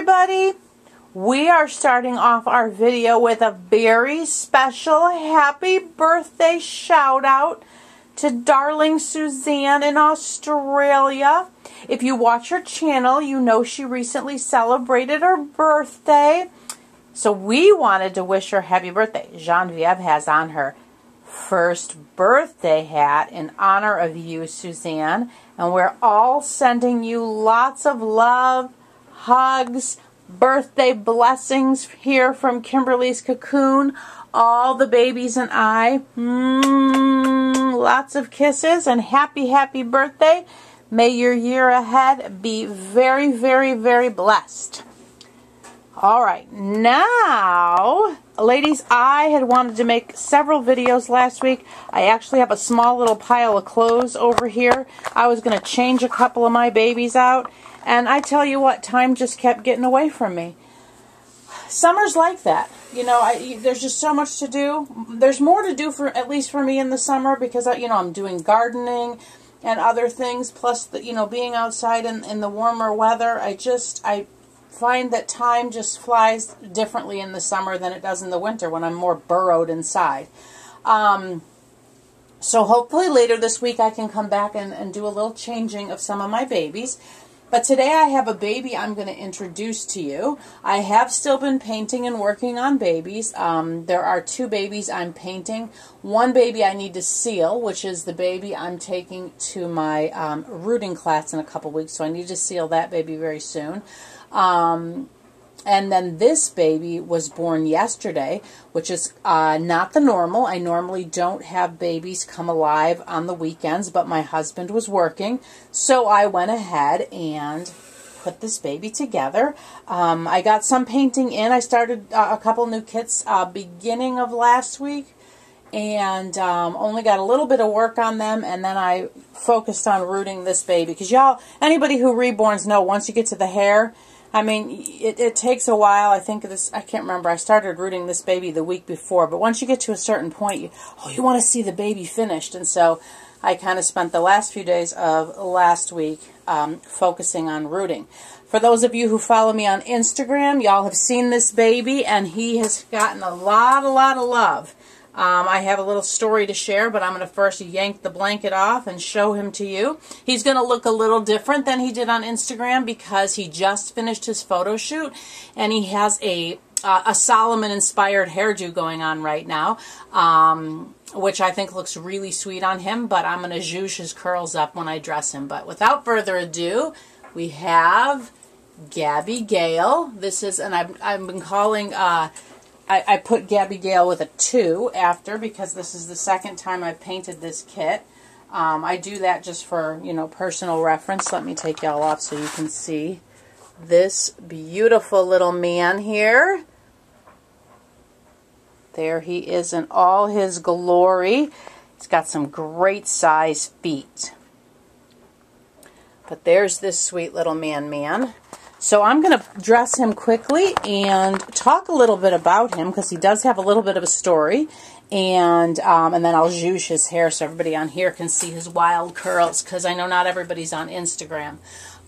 everybody. We are starting off our video with a very special happy birthday shout out to darling Suzanne in Australia. If you watch her channel, you know she recently celebrated her birthday. So we wanted to wish her happy birthday. Genevieve has on her first birthday hat in honor of you, Suzanne. And we're all sending you lots of love, hugs, birthday blessings here from Kymberlee's Cocoon. All the babies and I. Lots of kisses and happy, happy birthday. May your year ahead be very, very, very blessed. All right, now, ladies, I had wanted to make several videos last week. I actually have a small little pile of clothes over here. I was going to change a couple of my babies out, and I tell you what, time just kept getting away from me. Summer's like that. You know, there's just so much to do. There's more to do, for at least for me in the summer, because, I'm doing gardening and other things, plus, being outside in the warmer weather. I find that time just flies differently in the summer than it does in the winter when I'm more burrowed inside. So hopefully later this week I can come back and do a little changing of some of my babies. But today I have a baby I'm going to introduce to you. I have still been painting and working on babies. There are two babies I'm painting. One baby I need to seal, which is the baby I'm taking to my rooting class in a couple weeks. So I need to seal that baby very soon. And then this baby was born yesterday, which is not the normal. I normally don't have babies come alive on the weekends, but my husband was working, so I went ahead and put this baby together. I got some painting in. I started a couple new kits beginning of last week, and only got a little bit of work on them, and then I focused on rooting this baby. Because y'all, anybody who reborns know, once you get to the hair, it takes a while. I can't remember. I started rooting this baby the week before, but once you get to a certain point, you want to see the baby finished. And so I kind of spent the last few days of last week focusing on rooting. For those of you who follow me on Instagram, y'all have seen this baby, and he has gotten a lot of love. I have a little story to share, but I'm going to first yank the blanket off and show him to you. He's going to look a little different than he did on Instagram because he just finished his photo shoot, and he has a Solomon-inspired hairdo going on right now, which I think looks really sweet on him, but I'm going to zhuzh his curls up when I dress him. But without further ado, we have Gabby Gale. This is, and I've been calling... I put Gabby Gale with a 2 after, because this is the second time I've painted this kit. I do that just for, personal reference. Let me take y'all off so you can see this beautiful little man here. There he is in all his glory. He's got some great size feet. But there's this sweet little man. So I'm going to dress him quickly and talk a little bit about him, because he does have a little bit of a story. And then I'll zhuzh his hair so everybody on here can see his wild curls, because I know not everybody's on Instagram.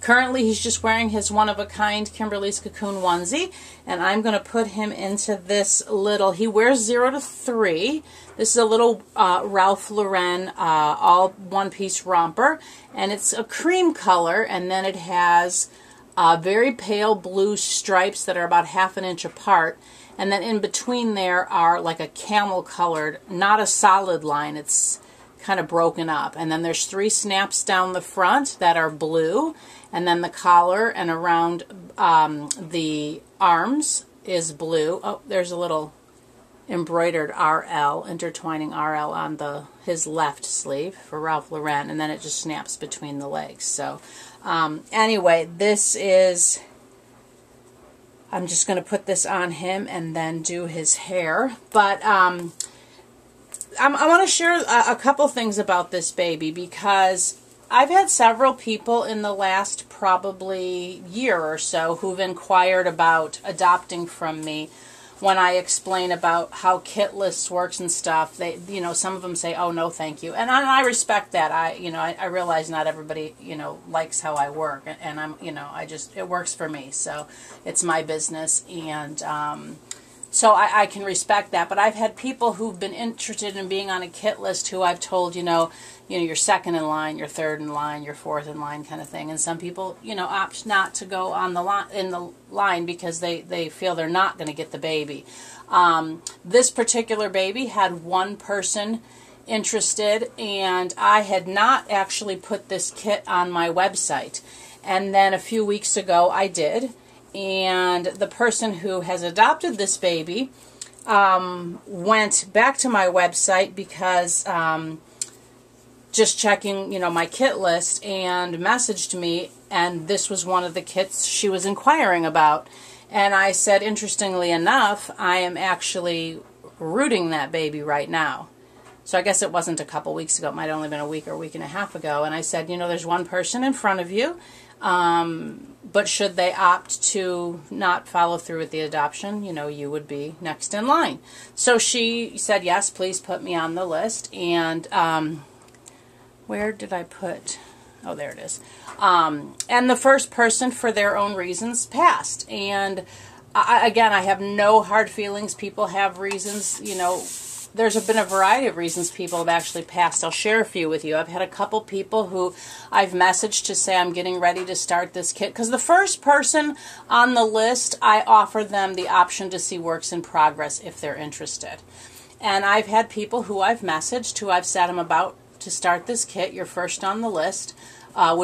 Currently, he's just wearing his one-of-a-kind Kymberlee's Cocoon onesie, and I'm going to put him into this little, he wears 0 to 3. This is a little Ralph Lauren all one-piece romper, and it's a cream color, and then it has... very pale blue stripes that are about 1/2 inch apart, and then in between there are like a camel colored, not a solid line, it's kind of broken up, and then there's 3 snaps down the front that are blue, and then the collar and around the arms is blue. Oh, there's a little embroidered RL, intertwining RL on his left sleeve for Ralph Lauren, and then it just snaps between the legs. So anyway, this is, I'm just going to put this on him and then do his hair. But I want to share a couple things about this baby, because I've had several people in the last probably year or so who've inquired about adopting from me. when I explain about how kit lists works and stuff, they, you know, some of them say, "Oh, no, thank you," and I respect that. I realize not everybody, likes how I work, and I'm, it works for me, so it's my business, and so I can respect that. But I've had people who've been interested in being on a kit list who I've told, you're second in line, you're third in line, you're fourth in line, kind of thing. And some people, opt not to go on the line because they feel they're not going to get the baby. This particular baby had one person interested, and I had not actually put this kit on my website. And then a few weeks ago I did, and the person who has adopted this baby went back to my website because just checking, my kit list, and messaged me, and this was one of the kits she was inquiring about. And I said, interestingly enough, I am actually rooting that baby right now. So I guess it wasn't a couple weeks ago. It might have only been a week or a week and a half ago. And I said, there's one person in front of you, but should they opt to not follow through with the adoption, you would be next in line. So she said, yes, please put me on the list. And where did I put? Oh, there it is. And the first person, for their own reasons, passed. And again, I have no hard feelings. People have reasons, there's been a variety of reasons people have actually passed. I'll share a few with you. I've had a couple people who I've messaged to say I'm getting ready to start this kit. Because the first person on the list, I offer them the option to see works in progress if they're interested. And I've had people who I've messaged, who I've said I'm about to start this kit. You're first on the list. Are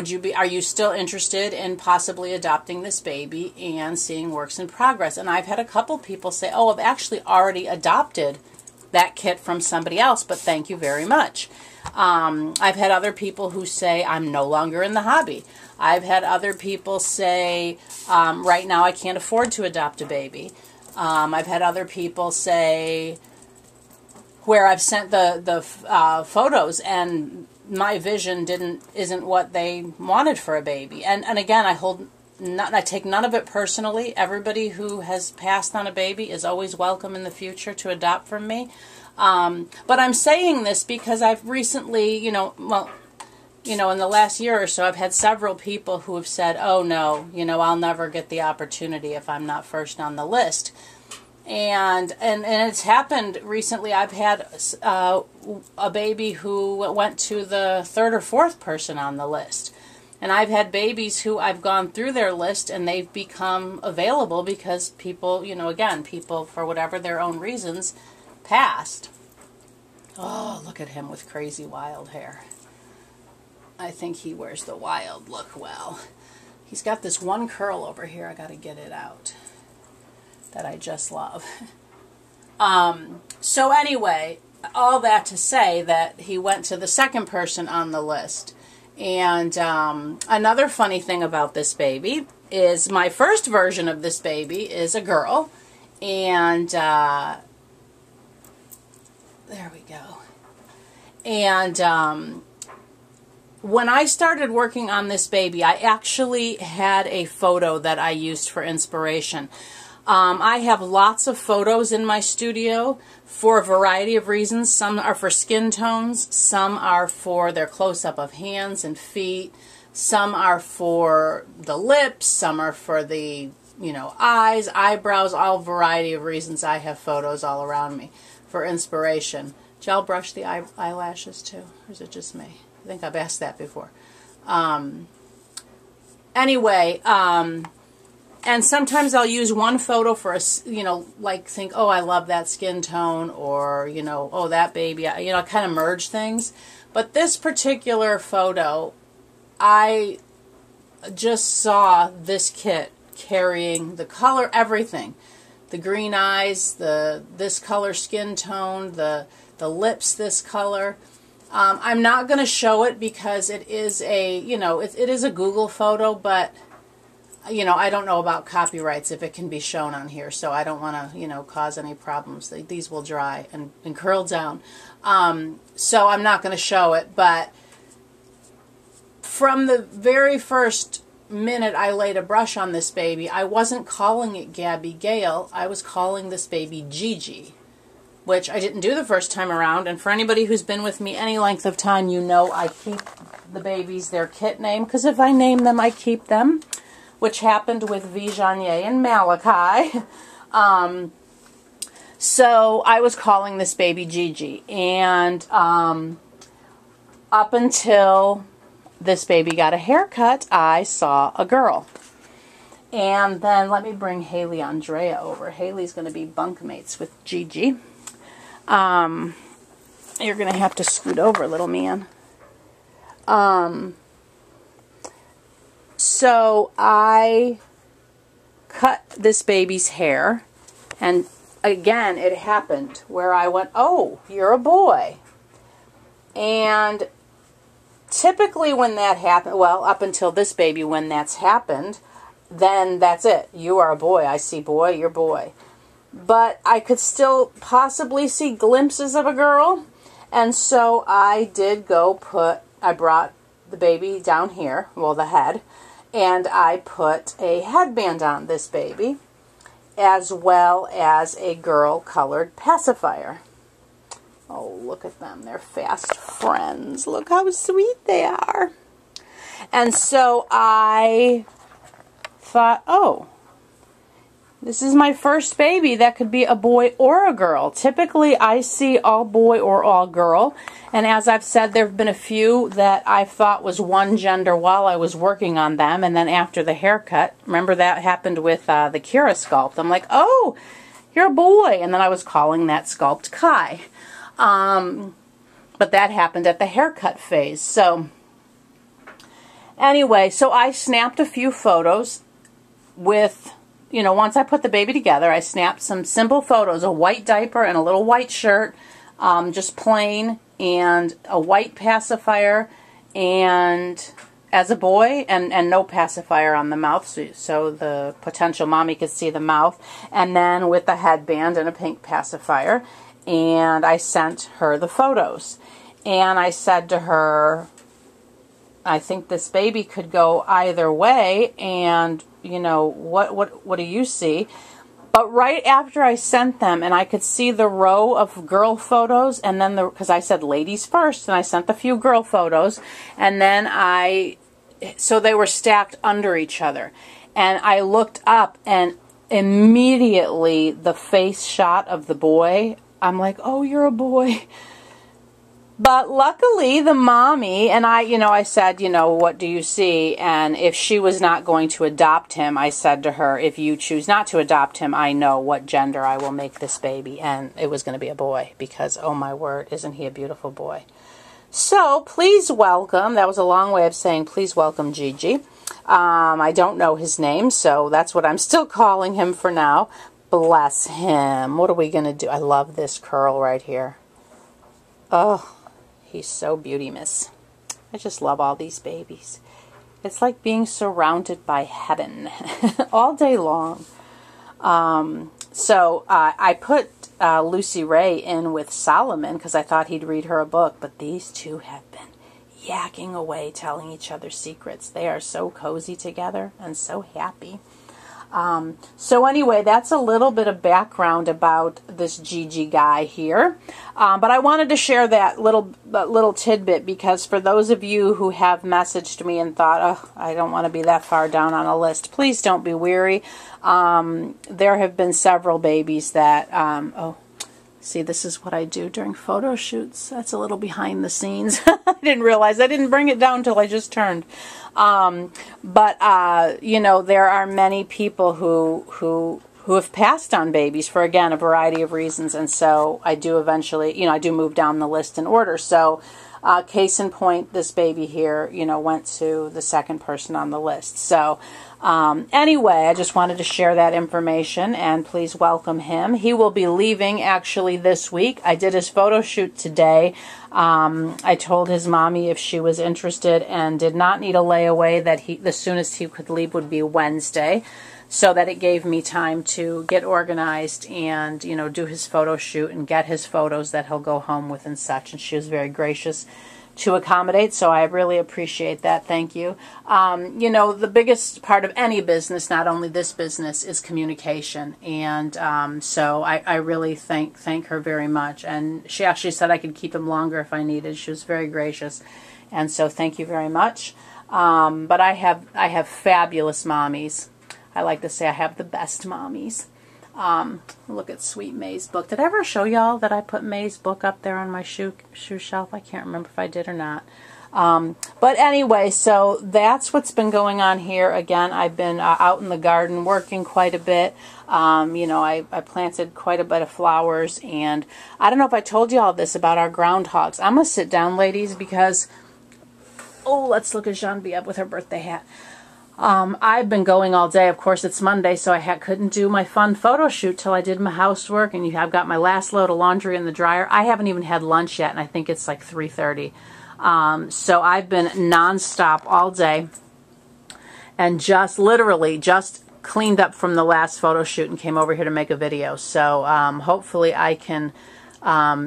you still interested in possibly adopting this baby and seeing works in progress? And I've had a couple people say, oh, I've actually already adopted that kit from somebody else, but thank you very much. I've had other people who say, I'm no longer in the hobby. I've had other people say, right now I can't afford to adopt a baby. I've had other people say, where I've sent the photos and my vision isn't what they wanted for a baby. And again, I take none of it personally. Everybody who has passed on a baby is always welcome in the future to adopt from me. But I'm saying this because I've recently, in the last year or so, I've had several people who have said, oh no, I'll never get the opportunity if I'm not first on the list. And it's happened recently. I've had a baby who went to the third or fourth person on the list. And I've had babies who I've gone through their list and they've become available because people, people for whatever their own reasons passed. Oh, look at him with crazy wild hair. I think he wears the wild look well. He's got this one curl over here. I got to get it out. That I just love. So anyway, all that to say that he went to the second person on the list. And another funny thing about this baby is my first version of this baby is a girl. And there we go. And when I started working on this baby, I actually had a photo that I used for inspiration. I have lots of photos in my studio for a variety of reasons. Some are for skin tones, some are for their close-up of hands and feet, some are for the lips, some are for the, eyes, eyebrows, all variety of reasons. I have photos all around me for inspiration. Do y'all brush the eyelashes too, or is it just me? I think I've asked that before. Anyway, and sometimes I'll use one photo for a, think, oh, I love that skin tone, or, oh, that baby, I kind of merge things. But this particular photo, I just saw this kit carrying the color, everything. The green eyes, this color skin tone, the lips this color. I'm not going to show it because it is a, it is a Google photo, but I don't know about copyrights if it can be shown on here, so I don't want to, cause any problems. These will dry and curl down. So I'm not going to show it, but from the very first minute I laid a brush on this baby, I wasn't calling it Gabby Gale. I was calling this baby Gigi, which I didn't do the first time around. And for anybody who's been with me any length of time, you know I keep the babies their kit name, because if I name them, I keep them, which happened with Vijanye and Malachi. So I was calling this baby Gigi, and up until this baby got a haircut, I saw a girl. And then let me bring Haley Andrea over. Haley's going to be bunkmates with Gigi. You're going to have to scoot over, little man. So I cut this baby's hair, and again, it happened where I went, oh, you're a boy. And typically when that happened, well, up until this baby, when that's happened, then that's it. You are a boy. I see boy, you're boy. But I could still possibly see glimpses of a girl. And so I did I brought the baby down here, well, the head, and I put a headband on this baby, as well as a girl-colored pacifier. Oh, look at them. They're fast friends. Look how sweet they are. And so I thought, oh, this is my first baby that could be a boy or a girl. Typically, I see all boy or all girl. And as I've said, there have been a few that I thought was one gender while I was working on them. And then after the haircut, remember that happened with the Kira sculpt. I'm like, oh, you're a boy. And then I was calling that sculpt Kai. But that happened at the haircut phase. So anyway, so I snapped a few photos with, you know, once I put the baby together, I snapped some simple photos, a white diaper and a little white shirt, just plain, and a white pacifier, and as a boy, and no pacifier on the mouth, so the potential mommy could see the mouth, and then with the headband and a pink pacifier. And I sent her the photos. And I said to her, I think this baby could go either way, and, you know, what do you see? But right after I sent them, and I could see the row of girl photos, and then because I said ladies first, and I sent a few girl photos, and then so they were stacked under each other. And I looked up, and immediately the face shot of the boy, I'm like, oh, you're a boy. But luckily, the mommy, and I said, what do you see? And if she was not going to adopt him, I said to her, if you choose not to adopt him, I know what gender I will make this baby. And it was going to be a boy, because, oh my word, isn't he a beautiful boy? So please welcome, that was a long way of saying please welcome Gigi. I don't know his name, so that's what I'm still calling him for now. Bless him. What are we going to do? I love this curl right here. Oh, he's so beauty miss. I just love all these babies. It's like being surrounded by heaven all day long. So I put Lucy Ray in with Solomon because I thought he'd read her a book, but these two have been yakking away, telling each other secrets. They are so cozy together and so happy. So anyway, that's a little bit of background about this Gigi guy here. But I wanted to share that little tidbit, because for those of you who have messaged me and thought, oh, I don't want to be that far down on a list, please don't be weary. There have been several babies that, oh, see, this is what I do during photo shoots. That's a little behind the scenes. I didn't realize. I didn't bring it down until I just turned. But there are many people who have passed on babies for, again, a variety of reasons. And so I do eventually, I do move down the list in order. So case in point, this baby here, went to the second person on the list. So anyway, I just wanted to share that information, and please welcome him. He will be leaving actually this week. I did his photo shoot today. I told his mommy if she was interested and did not need a layaway, that the soonest he could leave would be Wednesday, so that it gave me time to get organized and, do his photo shoot and get his photos that he'll go home with and such. And she was very gracious to accommodate, so I really appreciate that. Thank you. You know, the biggest part of any business, not only this business, is communication, and so I really thank her very much. And she actually said I could keep him longer if I needed. She was very gracious, and so thank you very much. But I have fabulous mommies. I like to say I have the best mommies. Look at Sweet May's book. Did I ever show y'all that I put May's book up there on my shoe shelf? I can't remember if I did or not. But anyway, so that's what's been going on here. Again, I've been out in the garden working quite a bit. You know, I planted quite a bit of flowers, and I don't know if I told you all this about our groundhogs. I'm going to sit down, ladies, because, oh, let's look at Jean-Bieb with her birthday hat. I've been going all day. Of course, it's Monday, so I couldn't do my fun photo shoot till I did my housework, and I've got my last load of laundry in the dryer. I haven't even had lunch yet, and I think it's like 3:30. So I've been nonstop all day, and just literally just cleaned up from the last photo shoot and came over here to make a video. So hopefully I can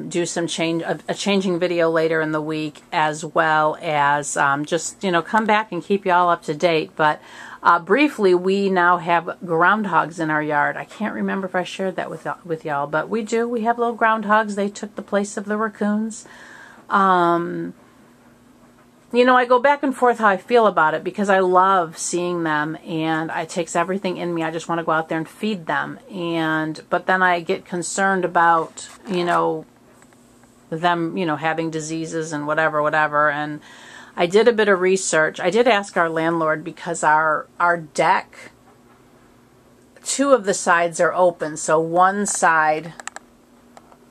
do some a changing video later in the week, as well as just, you know, come back and keep you all up to date. But briefly, we now have groundhogs in our yard. I can't remember if I shared that with y'all, but we do. We have little groundhogs. They took the place of the raccoons. You know, I go back and forth how I feel about it, because I love seeing them, and it takes everything in me. I just want to go out there and feed them. But then I get concerned about, you know, them, you know, having diseases and whatever. And I did a bit of research. I did ask our landlord, because our deck, 2 of the sides are open. So one side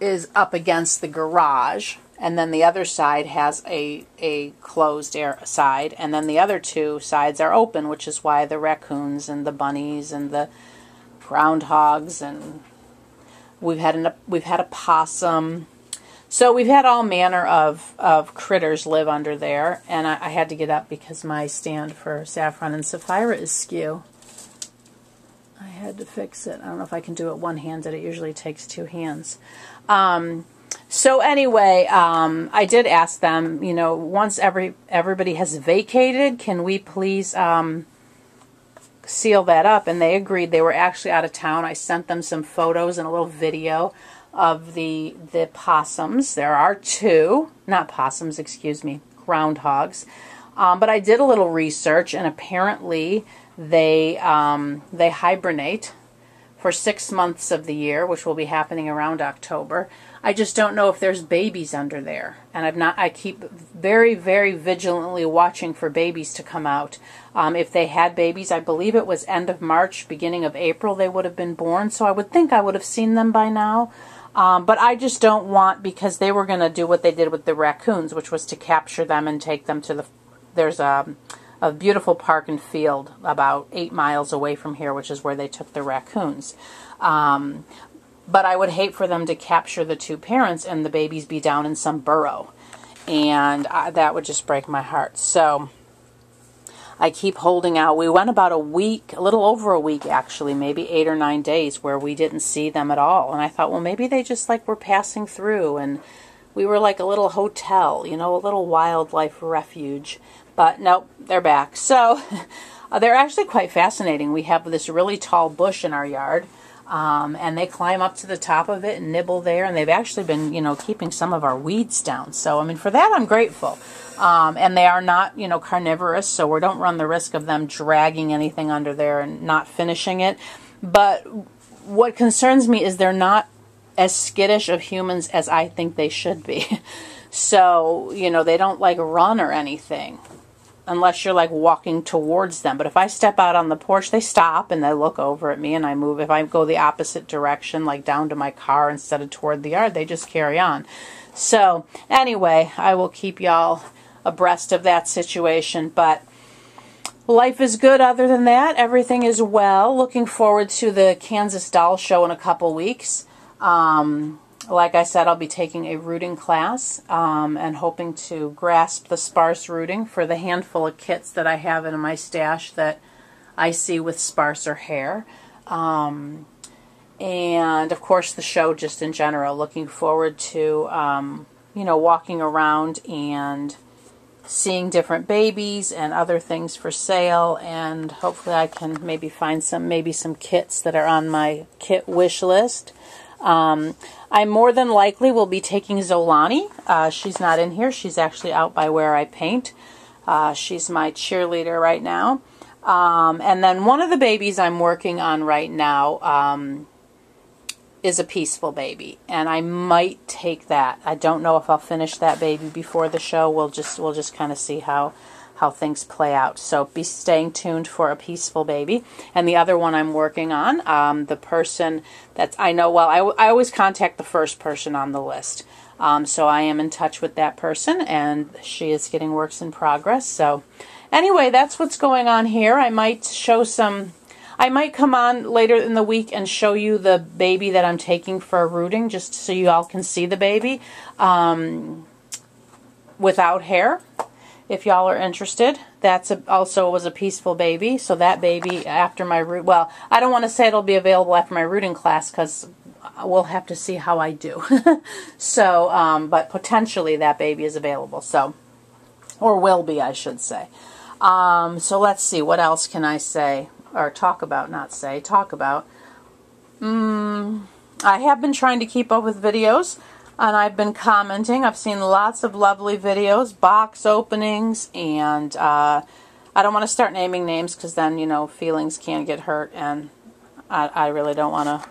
is up against the garage, and then the other side has a closed air side, and then the other 2 sides are open, which is why the raccoons and the bunnies and the groundhogs, and we've had a possum. So we've had all manner of critters live under there, and I had to get up because my stand for Saffron and Sapphira is skew. I had to fix it. I don't know if I can do it one-handed. It usually takes 2 hands. So anyway, I did ask them, you know, once everybody has vacated, can we please seal that up? And they agreed. They were actually out of town. I sent them some photos and a little video of the possums. There are 2, not possums, excuse me, groundhogs. But I did a little research, and apparently they hibernate for 6 months of the year, which will be happening around October. I just don't know if there's babies under there, and I keep very, very vigilantly watching for babies to come out. If they had babies, I believe it was end of March, beginning of April, they would have been born, so I would think I would have seen them by now. But I just don't want, because they were going to do what they did with the raccoons, which was to capture them and take them to there's a beautiful park and field about 8 miles away from here, which is where they took the raccoons. But I would hate for them to capture the 2 parents and the babies be down in some burrow. And that would just break my heart. So I keep holding out. We went about a week, a little over a week actually, maybe 8 or 9 days, where we didn't see them at all. And I thought, well, maybe they just like were passing through, and we were like a little hotel, you know, a little wildlife refuge. But nope, they're back. So they're actually quite fascinating. We have this really tall bush in our yard, and they climb up to the top of it and nibble there. And they've actually been, you know, keeping some of our weeds down. So, I mean, for that I'm grateful. And they are not, you know, carnivorous, so we don't run the risk of them dragging anything under there and not finishing it. But what concerns me is they're not as skittish of humans as I think they should be. So, you know, they don't like run or anything unless you're like walking towards them. But if I step out on the porch, they stop and they look over at me, and I move. If I go the opposite direction, like down to my car instead of toward the yard, they just carry on. So anyway, I will keep y'all abreast of that situation. But life is good other than that. Everything is well. Looking forward to the Kansas Doll Show in a couple weeks. Like I said, I'll be taking a rooting class and hoping to grasp the sparse rooting for the handful of kits that I have in my stash that I see with sparser hair. And, of course, the show just in general. Looking forward to, you know, walking around and seeing different babies and other things for sale, and hopefully I can maybe find some kits that are on my kit wish list. I more than likely will be taking Zolani. She's not in here. She's actually out by where I paint. She's my cheerleader right now. And then one of the babies I'm working on right now is a peaceful baby, and I might take that. I don't know if I'll finish that baby before the show. We'll just kind of see how things play out. So be staying tuned for a peaceful baby. And the other one I'm working on, the person that's, I know, well, I always contact the first person on the list. So I am in touch with that person, and she is getting works in progress. So anyway, that's what's going on here. I might come on later in the week and show you the baby that I'm taking for a rooting, just so you all can see the baby without hair, if y'all are interested. That's also was a peaceful baby. So that baby, after my root, well, I don't want to say it'll be available after my rooting class, because we'll have to see how I do. So, but potentially that baby is available. So, or will be, I should say. So let's see, what else can I say? Or talk about, not say, talk about. I have been trying to keep up with videos, and I've been commenting. I've seen lots of lovely videos, box openings, and I don't want to start naming names, because then, you know, feelings can get hurt, and I really don't want to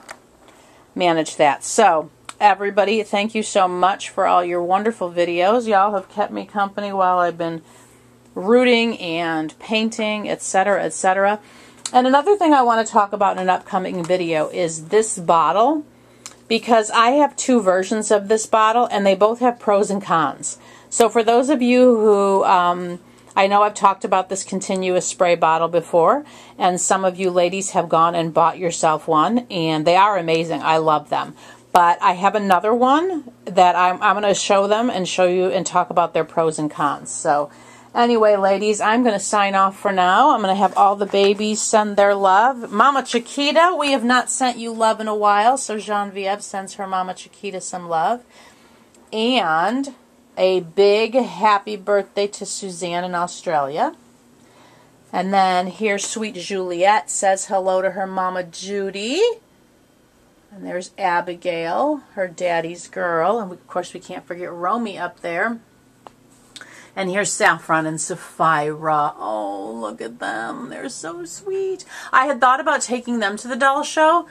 manage that. So, everybody, thank you so much for all your wonderful videos. Y'all have kept me company while I've been rooting and painting, etc., etc. And another thing I want to talk about in an upcoming video is this bottle, because I have two versions of this bottle, and they both have pros and cons. So for those of you who, I know I've talked about this continuous spray bottle before, and some of you ladies have gone and bought yourself one, and they are amazing. I love them. But I have another one that I'm going to show them and show you and talk about their pros and cons. So anyway, ladies, I'm going to sign off for now. I'm going to have all the babies send their love. Mama Chiquita, we have not sent you love in a while, so Genevieve sends her Mama Chiquita some love. And a big happy birthday to Suzanne in Australia. And then here, sweet Juliet says hello to her Mama Judy. And there's Abigail, her daddy's girl. And of course, we can't forget Romy up there. And here's Saffron and Sapphira. Oh, look at them. They're so sweet. I had thought about taking them to the doll show,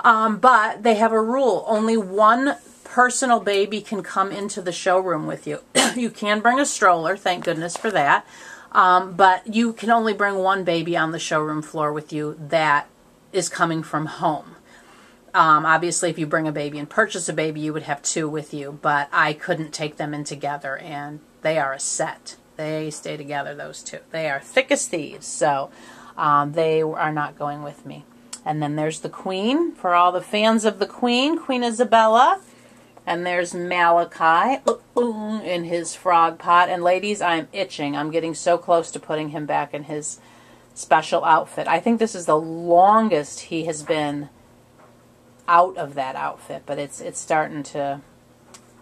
but they have a rule. Only one personal baby can come into the showroom with you. You can bring a stroller, thank goodness for that, but you can only bring one baby on the showroom floor with you that is coming from home. Obviously, if you bring a baby and purchase a baby, you would have two with you, but I couldn't take them in together, and they are a set. They stay together, those two. They are thick as thieves, so they are not going with me. And then there's the Queen, for all the fans of the Queen, Queen Isabella. And there's Malachi in his frog pot. And ladies, I'm itching. I'm getting so close to putting him back in his special outfit. I think this is the longest he has been out of that outfit, but it's starting to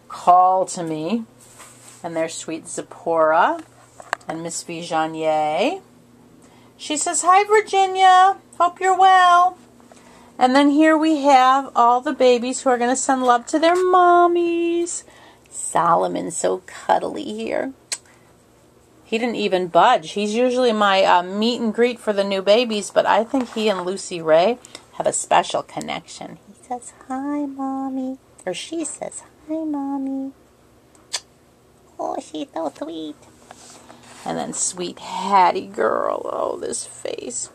call to me. And there's sweet Zipporah and Miss Vigeanier. She says, hi, Virginia. Hope you're well. And then here we have all the babies who are going to send love to their mommies. Solomon's so cuddly here. He didn't even budge. He's usually my meet and greet for the new babies, but I think he and Lucy Ray have a special connection. He says, hi, Mommy. Or she says, hi, Mommy. Oh, she's so sweet. And then sweet Hattie girl. Oh, this face.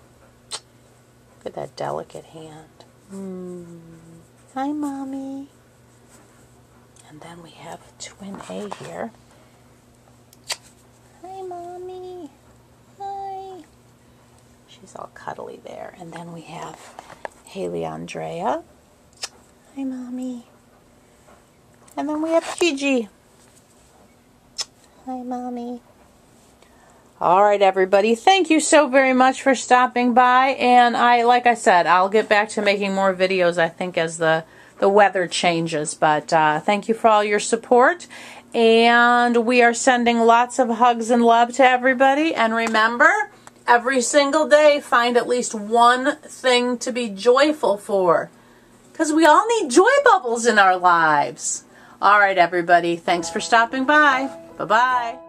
Look at that delicate hand. Hi, Mommy. And then we have twin A here. Hi, Mommy. Hi. She's all cuddly there. And then we have Haley Andrea. Hi, Mommy. And then we have Gigi. Hi, Mommy. All right, everybody. Thank you so very much for stopping by. And like I said, I'll get back to making more videos, I think, as the weather changes. But thank you for all your support. And we are sending lots of hugs and love to everybody. And remember, every single day, find at least one thing to be joyful for. Because we all need joy bubbles in our lives. All right, everybody. Thanks for stopping by. Bye-bye.